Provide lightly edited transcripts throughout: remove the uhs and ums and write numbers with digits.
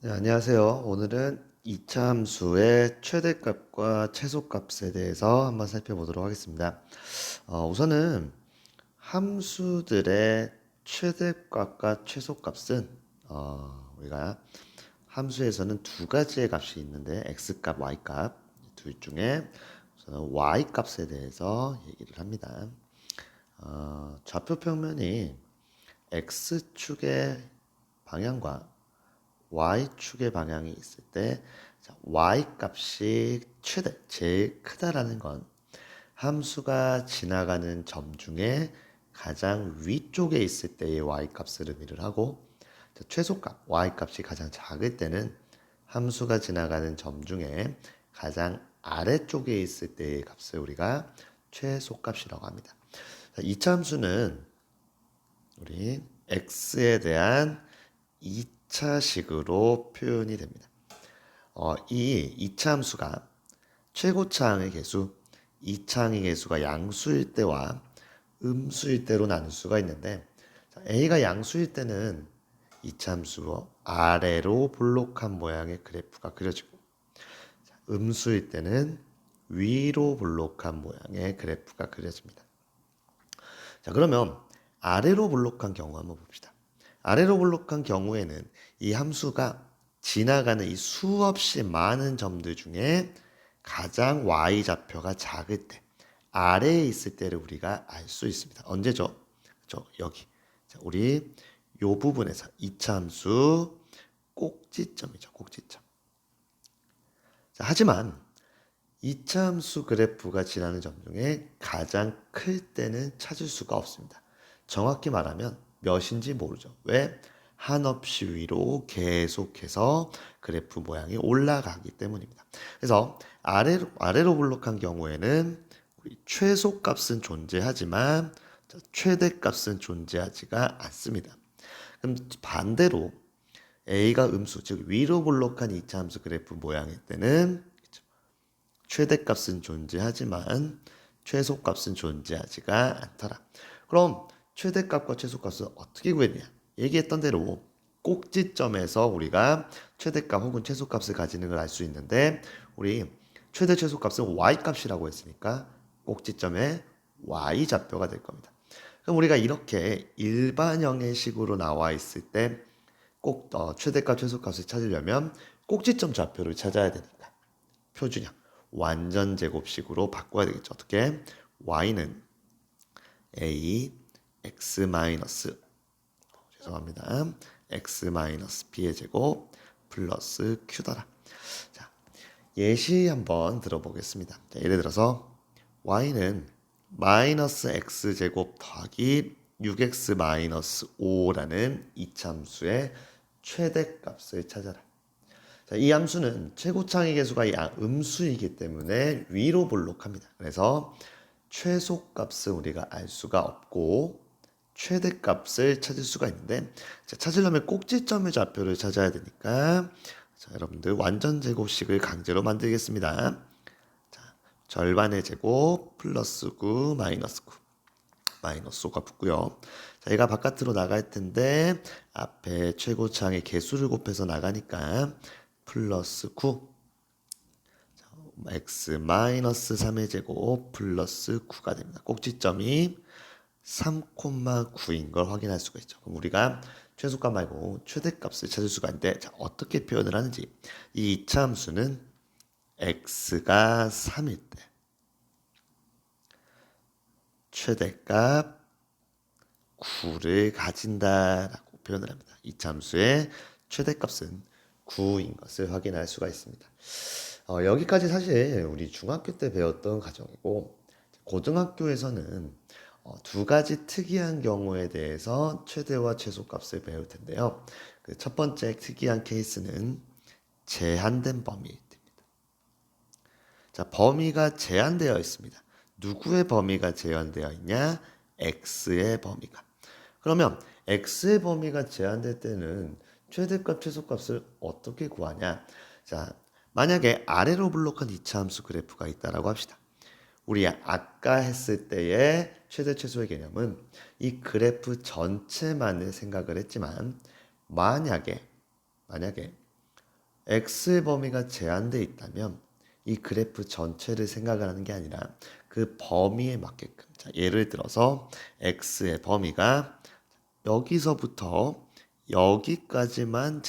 네, 안녕하세요. 오늘은 이차 함수의 최대값과 최소값에 대해서 한번 살펴보도록 하겠습니다. 우선은 함수들의 최대값과 최소값은 우리가 함수에서는 두 가지의 값이 있는데 x값, y값 둘 중에 우선 y값에 대해서 얘기를 합니다. 좌표 평면이 x축의 방향과 y축의 방향이 있을 때 y값이 최대, 제일 크다라는 건 함수가 지나가는 점 중에 가장 위쪽에 있을 때의 y값을 의미를 하고 최소값, y값이 가장 작을 때는 함수가 지나가는 점 중에 가장 아래쪽에 있을 때의 값을 우리가 최소값이라고 합니다. 이차 함수는 우리 x에 대한 2차식으로 표현이 됩니다. 이 2차 함수가 최고차항의 개수, 2차항의 개수가 양수일 때와 음수일 때로 나눌 수가 있는데 a가 양수일 때는 2차 함수 아래로 볼록한 모양의 그래프가 그려지고 음수일 때는 위로 볼록한 모양의 그래프가 그려집니다. 자, 그러면 아래로 볼록한 경우 한번 봅시다. 아래로 볼록한 경우에는 이 함수가 지나가는 이 수없이 많은 점들 중에 가장 y좌표가 작을 때, 아래에 있을 때를 우리가 알 수 있습니다. 언제죠? 여기. 자, 우리 요 부분에서 이차 함수 꼭지점이죠. 꼭지점. 자, 하지만 이차 함수 그래프가 지나는 점 중에 가장 클 때는 찾을 수가 없습니다. 정확히 말하면 몇인지 모르죠. 왜? 한없이 위로 계속해서 그래프 모양이 올라가기 때문입니다. 그래서 아래로 볼록한 경우에는 우리 최소값은 존재하지만 최대값은 존재하지가 않습니다. 그럼 반대로 A가 음수, 즉 위로 볼록한 이차 함수 그래프 모양일 때는 최대값은 존재하지만 최소값은 존재하지가 않더라. 그럼 최대값과 최소값은 어떻게 구했냐? 얘기했던 대로 꼭지점에서 우리가 최대값 혹은 최소값을 가지는 걸 알 수 있는데 우리 최대 최소값은 y값이라고 했으니까 꼭지점에 y좌표가 될 겁니다. 그럼 우리가 이렇게 일반형의 식으로 나와 있을 때 꼭 최대값 최소값을 찾으려면 꼭지점 좌표를 찾아야 되니까 표준형 완전 제곱식으로 바꿔야 되겠죠. 어떻게? y는 a x 마이너스 죄송합니다. x 마이너스 b의 제곱 플러스 q더라. 자, 예시 한번 들어보겠습니다. 자, 예를 들어서 y는 마이너스 x 제곱 더하기 6x 마이너스 5라는 이참수의 최대값을 찾아라. 자, 이 함수는 최고창의 개수가 음수이기 때문에 위로 볼록합니다. 그래서 최소값을 우리가 알 수가 없고 최대값을 찾을 수가 있는데 자, 찾으려면 꼭지점의 좌표를 찾아야 되니까 자, 여러분들 완전 제곱식을 강제로 만들겠습니다. 자, 절반의 제곱 플러스 9 마이너스 9 마이너스 5가 붙고요. 자, 얘가 바깥으로 나갈 텐데 앞에 최고차항의 개수를 곱해서 나가니까 플러스 9 x 마이너스 3의 제곱 플러스 9가 됩니다. 꼭지점이 3,9인 걸 확인할 수가 있죠. 그럼 우리가 최소값 말고 최대값을 찾을 수가 있는데 자, 어떻게 표현을 하는지 이 이차함수는 x가 3일 때 최대값 9를 가진다라고 표현을 합니다. 이차함수의 최대값은 9인 것을 확인할 수가 있습니다. 여기까지 사실 우리 중학교 때 배웠던 과정이고 고등학교에서는 두 가지 특이한 경우에 대해서 최대와 최소값을 배울 텐데요. 그 첫 번째 특이한 케이스는 제한된 범위입니다. 자, 범위가 제한되어 있습니다. 누구의 범위가 제한되어 있냐? x의 범위가. 그러면 x의 범위가 제한될 때는 최대값, 최소값을 어떻게 구하냐? 자, 만약에 아래로 블록한 이차 함수 그래프가 있다라고 합시다. 우리 아까 했을 때의 최대 최소의 개념은 이 그래프 전체만을 생각을 했지만 만약에 x의 범위가 제한되어 있다면 이 그래프 전체를 생각을 하는 게 아니라 그 범위에 맞게끔, 자, 예를 들어서 x의 범위가 여기서부터 여기까지만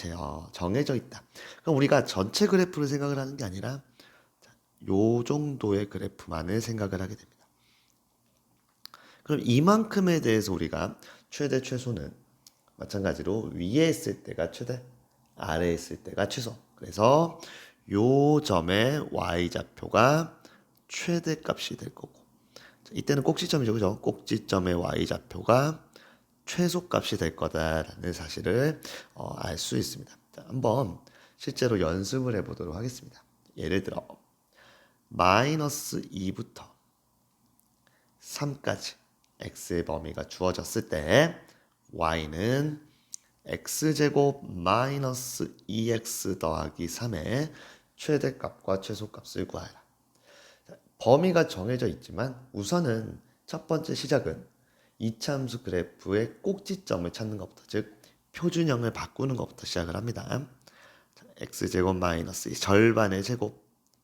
정해져 있다. 그럼 우리가 전체 그래프를 생각을 하는 게 아니라 요 정도의 그래프만을 생각을 하게 됩니다. 그럼 이만큼에 대해서 우리가 최대 최소는 마찬가지로 위에 있을 때가 최대, 아래에 있을 때가 최소. 그래서 요 점의 y좌표가 최대값이 될 거고, 이때는 꼭지점이죠, 그죠? 꼭지점의 y좌표가 최소값이 될 거다라는 사실을 알 수 있습니다. 자, 한번 실제로 연습을 해보도록 하겠습니다. 예를 들어 마이너스 2부터 3까지 x의 범위가 주어졌을 때 y는 x제곱 마이너스 2x 더하기 3의 최대값과 최소값을 구하라. 범위가 정해져 있지만 우선은 첫 번째 시작은 이차함수 그래프의 꼭지점을 찾는 것부터, 즉 표준형을 바꾸는 것부터 시작을 합니다. x제곱 마이너스 절반의 제곱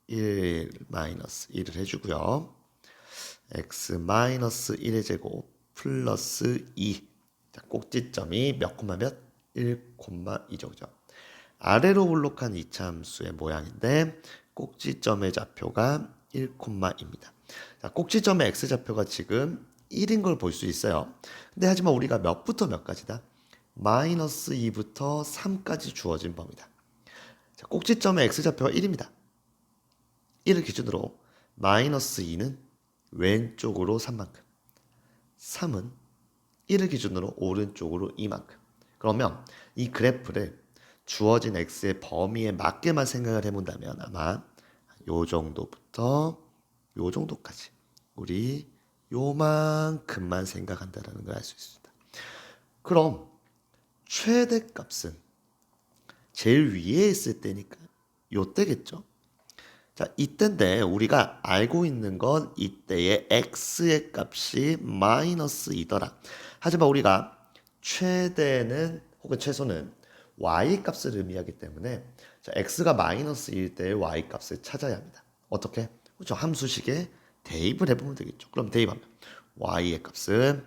1 마이너스 1을 해주고요. x 마이너스 1의 제곱 플러스 2. 자, 꼭지점이 몇 콤마 몇? 1,2죠. 그죠? 아래로 블록한 이차함수의 모양인데 꼭지점의 좌표가 1,2입니다. 자, 꼭지점의 x좌표가 지금 1인 걸 볼 수 있어요. 근데 하지만 우리가 몇부터 몇까지다? 마이너스 2부터 3까지 주어진 범위다. 자, 꼭지점의 x좌표가 1입니다. 1을 기준으로 마이너스 2는 왼쪽으로 3만큼, 3은 1을 기준으로 오른쪽으로 2만큼. 그러면 이 그래프를 주어진 x의 범위에 맞게만 생각을 해본다면 아마 요 정도부터 요 정도까지 우리 요만큼만 생각한다는 걸 알 수 있습니다. 그럼 최대값은 제일 위에 있을 때니까 요때겠죠. 자, 이때인데 우리가 알고 있는 건 이때의 x의 값이 마이너스 2더라. 하지만 우리가 최대는 혹은 최소는 y 값을 의미하기 때문에 자, x가 마이너스 2일 때의 y 값을 찾아야 합니다. 어떻게? 그렇죠. 함수식에 대입을 해보면 되겠죠. 그럼 대입하면 y의 값은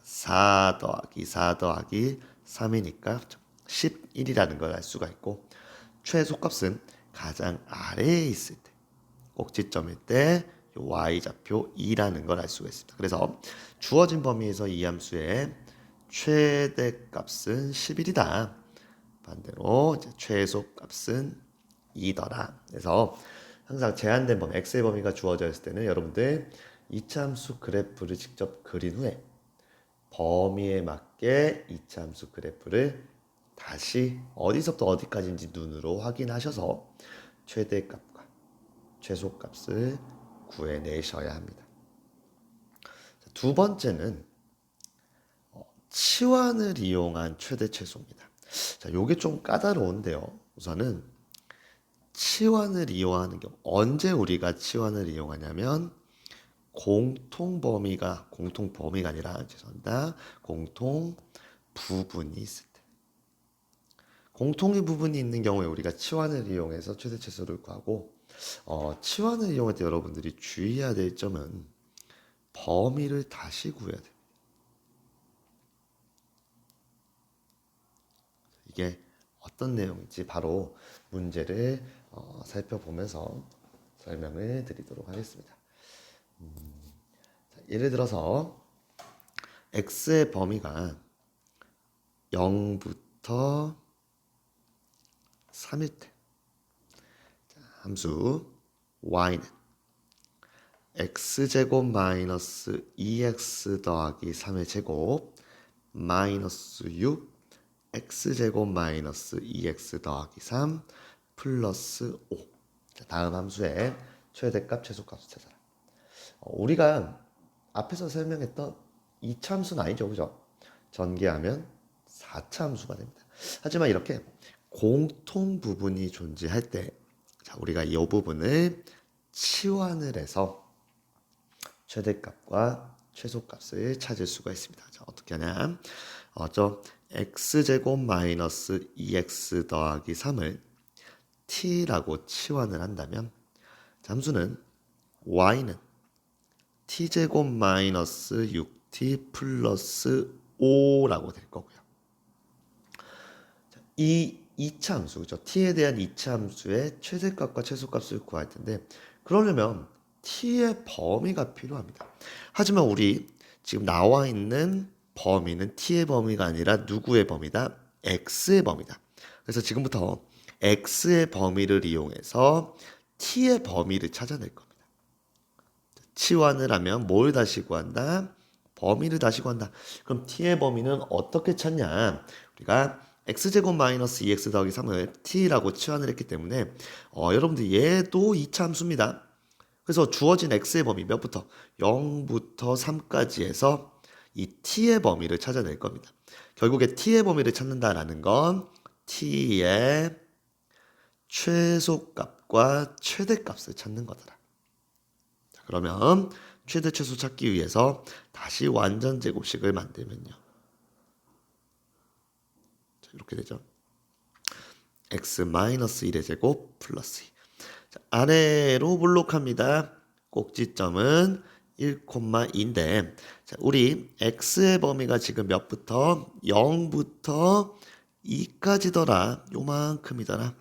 4 더하기 4 더하기 3이니까 11이라는 걸 알 수가 있고, 최소값은 가장 아래에 있을 때 꼭지점일 때 y좌표 2라는 걸 알 수가 있습니다. 그래서 주어진 범위에서 이 함수의 최대값은 11이다. 반대로 이제 최소값은 2더라. 그래서 항상 제한된 범위, x의 범위가 주어져 있을 때는 여러분들 이차함수 그래프를 직접 그린 후에 범위에 맞게 이차함수 그래프를 다시 어디서부터 어디까지인지 눈으로 확인하셔서 최대값과 최소값을 구해내셔야 합니다. 두 번째는 치환을 이용한 최대 최소입니다. 자, 요게 좀 까다로운데요. 우선은 치환을 이용하는 경우, 언제 우리가 치환을 이용하냐면 공통 범위가 아니라, 죄송합니다, 공통 부분이 있을 때, 공통의 부분이 있는 경우에 우리가 치환을 이용해서 최대 최소를 구하고, 치환을 이용할 때 여러분들이 주의해야 될 점은 범위를 다시 구해야 됩니다. 이게 어떤 내용인지 바로 문제를 살펴보면서 설명을 드리도록 하겠습니다. 자, 예를 들어서 x의 범위가 0부터 3일 때, 자, 함수 y는 x제곱 마이너스 2x 더하기 3의 제곱 마이너스 6 x제곱 마이너스 2x 더하기 3 플러스 5. 자, 다음 함수의 최대값 최소값을 찾아라. 우리가 앞에서 설명했던 2차 함수는 아니죠, 그죠? 전개하면 4차 함수가 됩니다. 하지만 이렇게 공통 부분이 존재할 때, 자, 우리가 이 부분을 치환을 해서 최대값과 최소값을 찾을 수가 있습니다. 자, 어떻게 하냐? x제곱 마이너스 2x 더하기 3을 t라고 치환을 한다면 함수는 y는 t제곱 마이너스 6t 플러스 5라고 될 거고요. 이 2차 함수, 그죠? t에 대한 2차 함수의 최대값과 최소값을 구할 텐데 그러려면 t의 범위가 필요합니다. 하지만 우리 지금 나와 있는 범위는 t의 범위가 아니라 누구의 범위다? x의 범위다. 그래서 지금부터 x의 범위를 이용해서 t의 범위를 찾아낼 겁니다. 치환을 하면 뭘 다시 구한다? 범위를 다시 구한다. 그럼 t의 범위는 어떻게 찾냐? 우리가 x제곱 마이너스 2x 더하기 3을 t라고 치환을 했기 때문에 여러분들 얘도 2차 함수입니다. 그래서 주어진 x의 범위 몇부터? 0부터 3까지 해서 이 t의 범위를 찾아낼 겁니다. 결국에 t의 범위를 찾는다라는 건 t의 최소값과 최대값을 찾는 거더라. 자, 그러면 최대 최소 찾기 위해서 다시 완전 제곱식을 만들면요. 자, 이렇게 되죠. x-1의 제곱 플러스 2. 자, 아래로 볼록합니다. 꼭지점은 1,2인데 자, 우리 x의 범위가 지금 몇부터? 0부터 2까지더라. 요만큼이더라.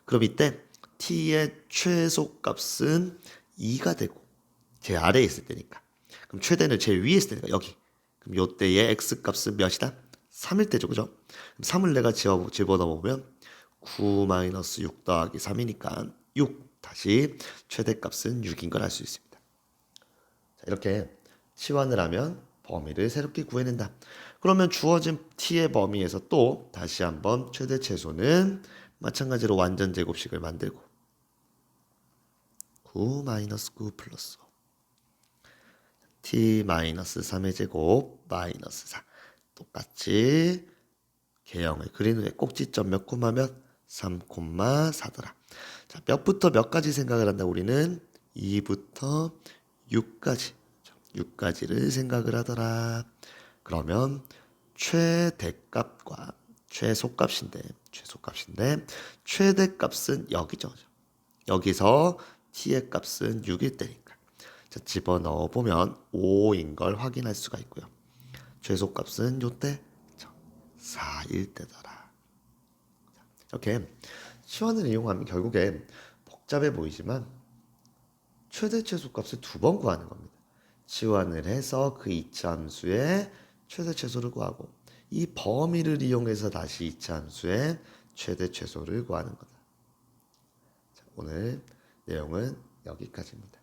그럼 이때 t의 최소값은 2가 되고 제 아래에 있을 때니까. 그럼 최대는 제일 위에 있을 때니까 여기. 그럼 요때의 x값은 몇이다? 3일 때죠. 그죠? 그럼 3을 내가 집어넣으면 9-6 더하기 3이니까 6. 다시 최대값은 6인 걸 알 수 있습니다. 자, 이렇게 치환을 하면 범위를 새롭게 구해낸다. 그러면 주어진 t의 범위에서 또 다시 한번 최대 최소는 마찬가지로 완전 제곱식을 만들고 9-9 플러스 5 t-3의 제곱 마이너스 4 똑같이 개형을 그린 후에 꼭지점 몇 콤마 몇? 3,4더라. 자, 몇부터 몇까지 생각을 한다. 우리는 2부터 6까지 6까지를 생각을 하더라. 그러면 최대값과 최소값인데 최대값은 여기죠. 여기서 t의 값은 6일 때니까 자, 집어넣어 보면 5인 걸 확인할 수가 있고요. 최소값은 요때 4일 때더라. 이렇게 치환을 이용하면 결국에 복잡해 보이지만 최대 최소값을 2번 구하는 겁니다. 치환을 해서 그 2차 함수의 최대 최소를 구하고 이 범위를 이용해서 다시 2차 함수의 최대 최소를 구하는 거다. 자, 오늘 내용은 여기까지입니다.